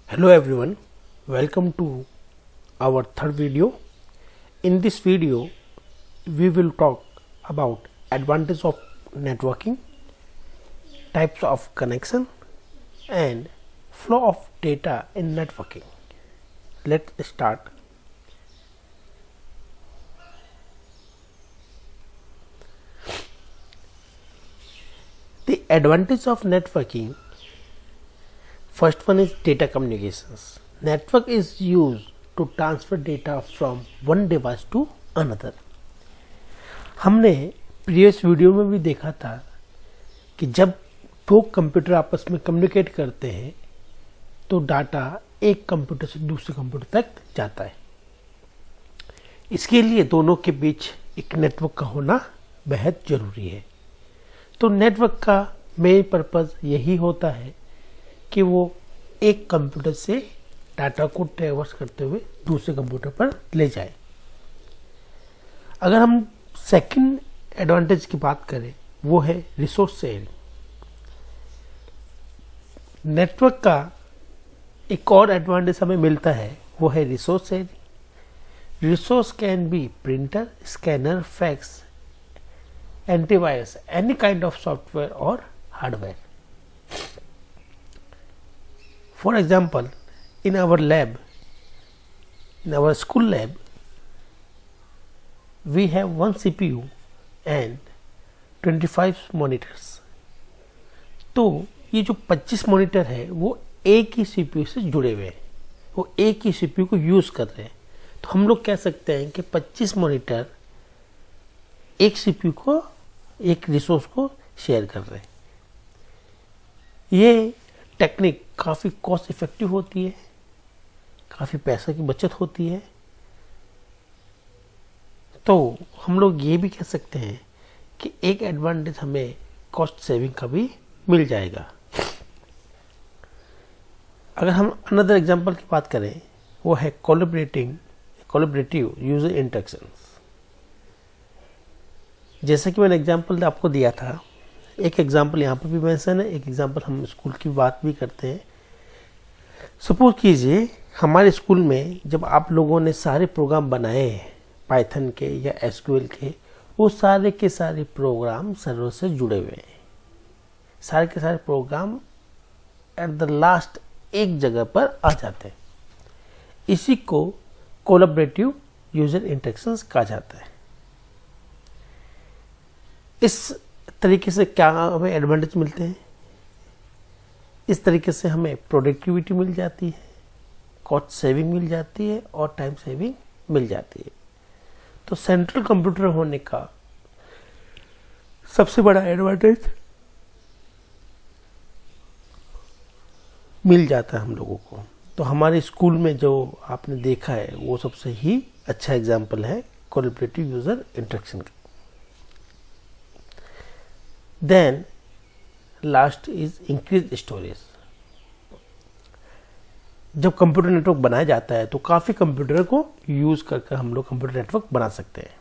Hello everyone, welcome to our third video. In this video we will talk about advantage of networking, types of connection and flow of data in networking. Let's start. The advantage of networking. First one is data communications. Network is used to transfer data from one device to another. हमने previous video में भी देखा था कि जब दो computer आपस में कम्युनिकेट करते हैं तो डाटा एक कंप्यूटर से दूसरे कंप्यूटर तक जाता है। इसके लिए दोनों के बीच एक नेटवर्क का होना बेहद जरूरी है। तो नेटवर्क का मेन पर्पस यही होता है कि वो एक कंप्यूटर से डाटा को ट्रेवर्स करते हुए दूसरे कंप्यूटर पर ले जाए। अगर हम सेकंड एडवांटेज की बात करें वो है रिसोर्स शेयरिंग। नेटवर्क का एक और एडवांटेज हमें मिलता है वो है resource sharing. Resource can be printer, scanner, fax, antivirus, any kind of software और hardware. For example, in our lab, in our school lab, we have one CPU and 25 monitors. तो ये जो 25 मॉनिटर है वो एक ही CPU से जुड़े हुए हैं, वो एक ही CPU को यूज कर रहे हैं। तो हम लोग कह सकते हैं कि 25 मॉनिटर एक CPU को, एक रिसोर्स को शेयर कर रहे हैं। ये टेक्निक काफ़ी कॉस्ट इफेक्टिव होती है, काफ़ी पैसे की बचत होती है। तो हम लोग ये भी कह सकते हैं कि एक एडवांटेज हमें कॉस्ट सेविंग का भी मिल जाएगा। अगर हम अनदर एग्जांपल की बात करें वो है कोलैबोरेटिव यूजर इंटरेक्शंस। जैसे कि मैंने एग्जांपल आपको दिया था, एक एग्जांपल यहाँ पर भी मेंशन है, एक एग्जांपल हम स्कूल की बात भी करते हैं। सपोज कीजिए हमारे स्कूल में जब आप लोगों ने सारे प्रोग्राम बनाए हैं पाइथन के या एसक्यूएल के, वो सारे के सारे प्रोग्राम सर्वर से जुड़े हुए हैं। सारे के सारे प्रोग्राम एट द लास्ट एक जगह पर आ जाते हैं। इसी को कोलैबोरेटिव यूजर इंटरेक्शंस कहा जाता है। इस तरीके से क्या हमें एडवांटेज मिलते हैं? इस तरीके से हमें प्रोडक्टिविटी मिल जाती है, कॉस्ट सेविंग मिल जाती है और टाइम सेविंग मिल जाती है। तो सेंट्रल कंप्यूटर होने का सबसे बड़ा एडवांटेज मिल जाता है हम लोगों को। तो हमारे स्कूल में जो आपने देखा है वो सबसे ही अच्छा एग्जाम्पल है कोलैबोरेटिव यूजर इंटरेक्शन का। Then last is increased storage. जब कंप्यूटर नेटवर्क बनाया जाता है तो काफ़ी कंप्यूटर को यूज़ करके हम लोग कंप्यूटर नेटवर्क बना सकते हैं।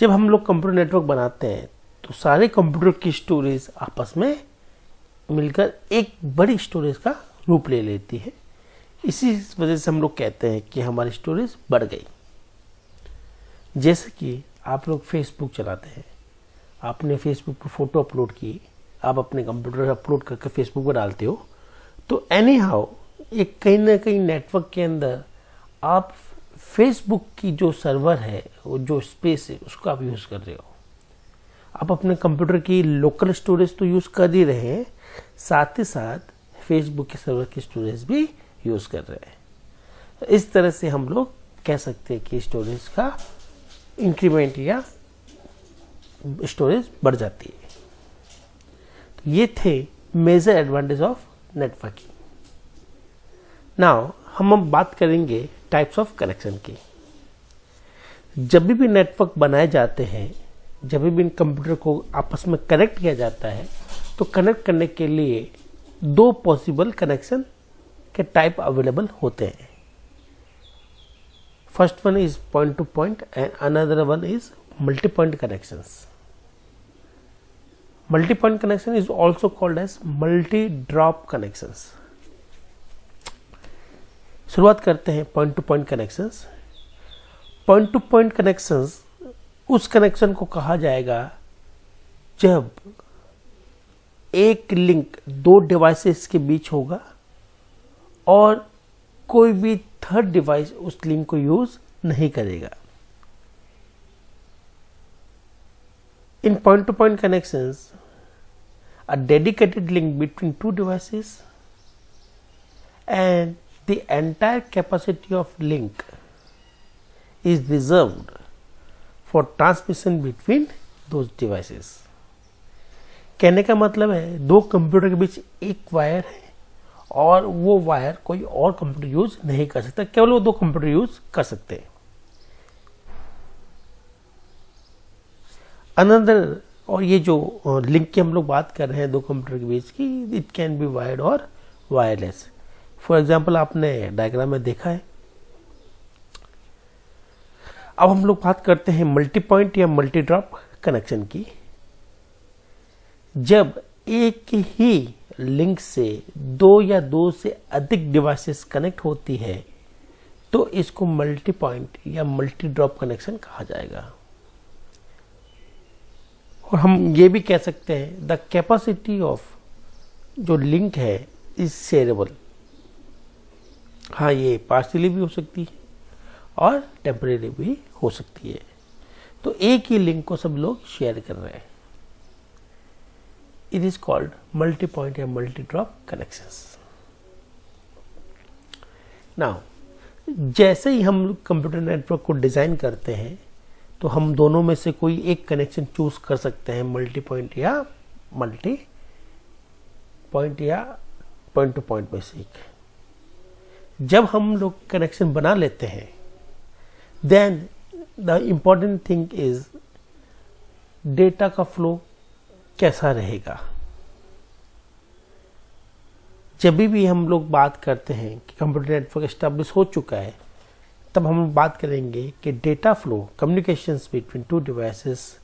जब हम लोग कंप्यूटर नेटवर्क बनाते हैं तो सारे कंप्यूटर की स्टोरेज आपस में मिलकर एक बड़ी स्टोरेज का रूप ले लेती है। इसी वजह से हम लोग कहते हैं कि हमारी स्टोरेज बढ़ गई। जैसे कि आप लोग फेसबुक चलाते हैं, आपने फेसबुक पर फोटो अपलोड की, आप अपने कंप्यूटर पर अपलोड करके फेसबुक पर डालते हो, तो एनी हाउ एक कहीं ना कहीं नेटवर्क के अंदर आप फेसबुक की जो सर्वर है, वो जो स्पेस है, उसको आप यूज़ कर रहे हो। आप अपने कंप्यूटर की लोकल स्टोरेज तो यूज़ कर ही रहे हैं, साथ ही साथ फेसबुक के सर्वर की स्टोरेज भी यूज़ कर रहे हैं। तो इस तरह से हम लोग कह सकते हैं कि स्टोरेज का इंक्रीमेंट या स्टोरेज बढ़ जाती है। तो ये थे major advantage of networking. Now हम अब बात करेंगे टाइप्स ऑफ कनेक्शन की। जब भी नेटवर्क बनाए जाते हैं, जब भी इन कंप्यूटर को आपस में कनेक्ट किया जाता है तो कनेक्ट करने के लिए दो पॉसिबल कनेक्शन के टाइप अवेलेबल होते हैं। First one is point to point and another one is multi-point connections. Multi-point connection is also called as multi-drop connections. शुरुआत करते हैं point to point connections. Point to point connections उस connection को कहा जाएगा जब एक लिंक दो डिवाइसेस के बीच होगा और कोई भी थर्ड डिवाइस उस लिंक को यूज नहीं करेगा। In point to point connections, a dedicated link between two devices and the entire capacity of link is reserved for transmission between those devices। कहने का मतलब है दो कंप्यूटर के बीच एक वायर है और वो वायर कोई और कंप्यूटर यूज नहीं कर सकता, केवल वो दो कंप्यूटर यूज कर सकते हैं। अनदर, और ये जो लिंक की हम लोग बात कर रहे हैं दो कंप्यूटर के बीच की, इट कैन बी वायर्ड और वायरलेस। फॉर एग्जांपल आपने डायग्राम में देखा है। अब हम लोग बात करते हैं मल्टी पॉइंट या मल्टी ड्रॉप कनेक्शन की। जब एक ही लिंक से दो या दो से अधिक डिवाइसेस कनेक्ट होती है तो इसको मल्टी पॉइंट या मल्टी ड्रॉप कनेक्शन कहा जाएगा। और हम ये भी कह सकते हैं द कैपेसिटी ऑफ जो लिंक है इज शेयरेबल। हाँ, ये पार्शियली भी हो सकती है और टेम्परेरी भी हो सकती है। तो एक ही लिंक को सब लोग शेयर कर रहे हैं। It is called multi point या मल्टी ड्रॉप कनेक्शंस। नाउ, जैसे ही हम कंप्यूटर नेटवर्क को डिजाइन करते हैं तो हम दोनों में से कोई एक कनेक्शन चूज कर सकते हैं, मल्टी पॉइंट या मल्टी पॉइंट या पॉइंट टू पॉइंट में से एक। जब हम लोग कनेक्शन बना लेते हैं then the important thing is data का फ्लो कैसा रहेगा। जब भी हम लोग बात करते हैं कि कंप्यूटर नेटवर्क एस्टेब्लिश हो चुका है, तब हम बात करेंगे कि data flow, communications between two devices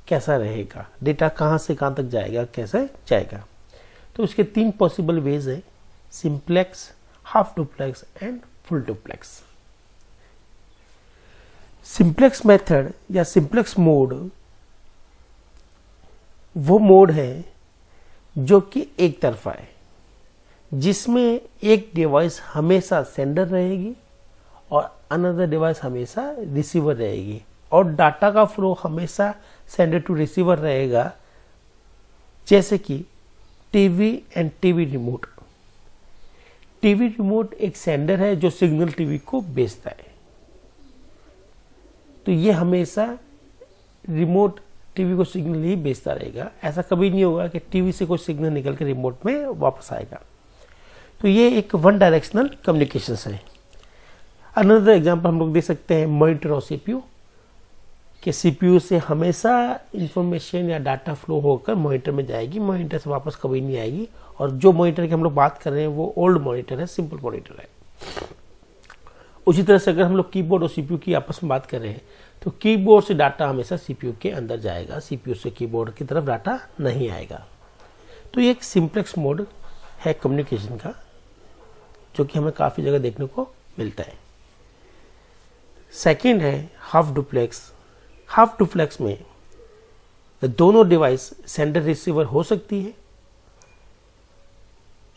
कैसा रहेगा, डेटा कहाँ से कहाँ तक जाएगा, कैसे जाएगा। तो उसके तीन पॉसिबल वेज है, simplex, half duplex and full duplex. Simplex method या सिंप्लेक्स मोड वो मोड है जो कि एक तरफा है, जिसमें एक डिवाइस हमेशा सेंडर रहेगी और अनदर डिवाइस हमेशा रिसीवर रहेगी और डाटा का फ्लो हमेशा सेंडर टू रिसीवर रहेगा। जैसे कि TV and TV remote. TV remote एक सेंडर है जो सिग्नल टीवी को भेजता है, तो ये हमेशा रिमोट टीवी को सिग्नल ही भेजता रहेगा। ऐसा कभी नहीं होगा कि टीवी से कोई सिग्नल निकल के रिमोट में वापस आएगा। तो ये एक वन डायरेक्शनल कम्युनिकेशन है। अनदर एग्जांपल हम लोग दे सकते हैं मॉनिटर और सीपीयू कि सीपीयू से हमेशा इंफॉर्मेशन या डाटा फ्लो होकर मॉनिटर में जाएगी, मॉनिटर से वापस कभी नहीं आएगी। और जो मॉनिटर की हम लोग बात कर रहे हैं वो ओल्ड मॉनिटर है, सिंपल मॉनिटर है। उसी तरह से अगर हम लोग कीबोर्ड और सीपीयू की आपस में बात कर रहे हैं तो कीबोर्ड से डाटा हमेशा सीपीयू के अंदर जाएगा, सीपीयू से कीबोर्ड की तरफ डाटा नहीं आएगा। तो ये एक सिंप्लेक्स मोड है कम्युनिकेशन का, जो कि हमें काफी जगह देखने को मिलता है। सेकंड है हाफ डुप्लेक्स। हाफ डुप्लेक्स में दोनों डिवाइस सेंडर रिसीवर हो सकती है।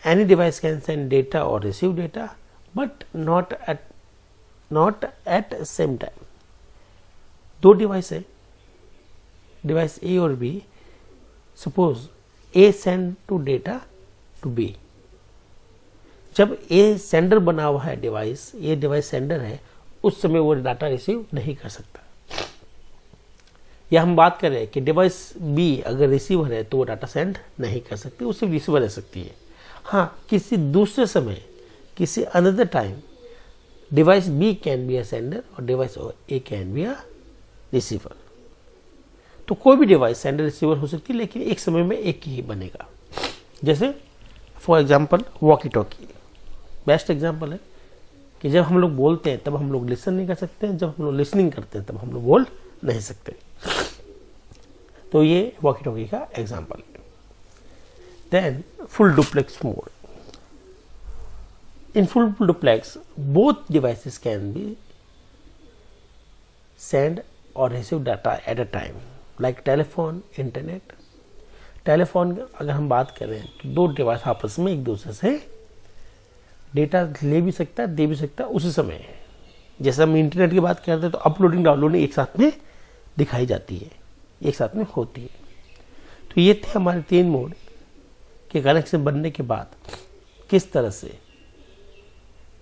Any device can send data और receive data but not at same time. दो डिवाइस है, डिवाइस ए और B. Suppose A send to data to B. जब ए सेंडर बना हुआ है डिवाइस, ये डिवाइस सेंडर है, उस समय वो डाटा रिसीव नहीं कर सकता। या हम बात करें कि डिवाइस बी अगर रिसीवर है तो वो डाटा सेंड नहीं कर सकती, उससे रिसीवर रह सकती है। हाँ, किसी दूसरे समय, किसी another time device B can be a sender और device A can be a receiver. तो कोई भी डिवाइस सेंडर रिसीवर हो सकती है, लेकिन एक समय में एक ही बनेगा। जैसे for example walkie talkie best example है कि जब हम लोग बोलते हैं तब हम लोग लिसन नहीं कर सकते हैं, जब हम लोग लिसनिंग करते हैं तब हम लोग बोल नहीं सकते। तो ये वॉकी टॉकी का एग्जाम्पल है। Then full duplex mode. In full duplex, both devices can be send or receive data at a time, like telephone, internet. Telephone अगर हम बात करें तो दो डिवाइस आपस में एक दूसरे से डेटा ले भी सकता है, दे भी सकता है उसी समय। जैसे हम इंटरनेट की बात करते हैं तो अपलोडिंग डाउनलोडिंग एक साथ में दिखाई जाती है, एक साथ में होती है। तो ये थे हमारे 3 मोड के कनेक्शन बनने के बाद किस तरह से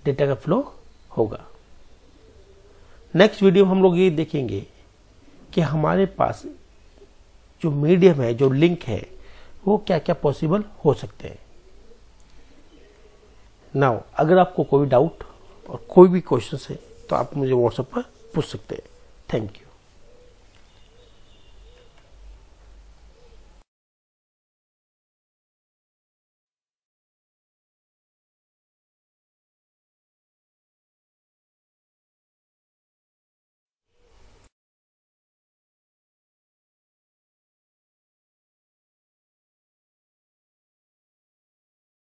डेटा का फ्लो होगा। नेक्स्ट वीडियो में हम लोग ये देखेंगे कि हमारे पास जो मीडियम है, जो लिंक है, वो क्या क्या पॉसिबल हो सकते हैं। नाउ अगर आपको कोई डाउट और कोई भी क्वेश्चन है तो आप मुझे व्हाट्सएप पर पूछ सकते हैं। Thank you.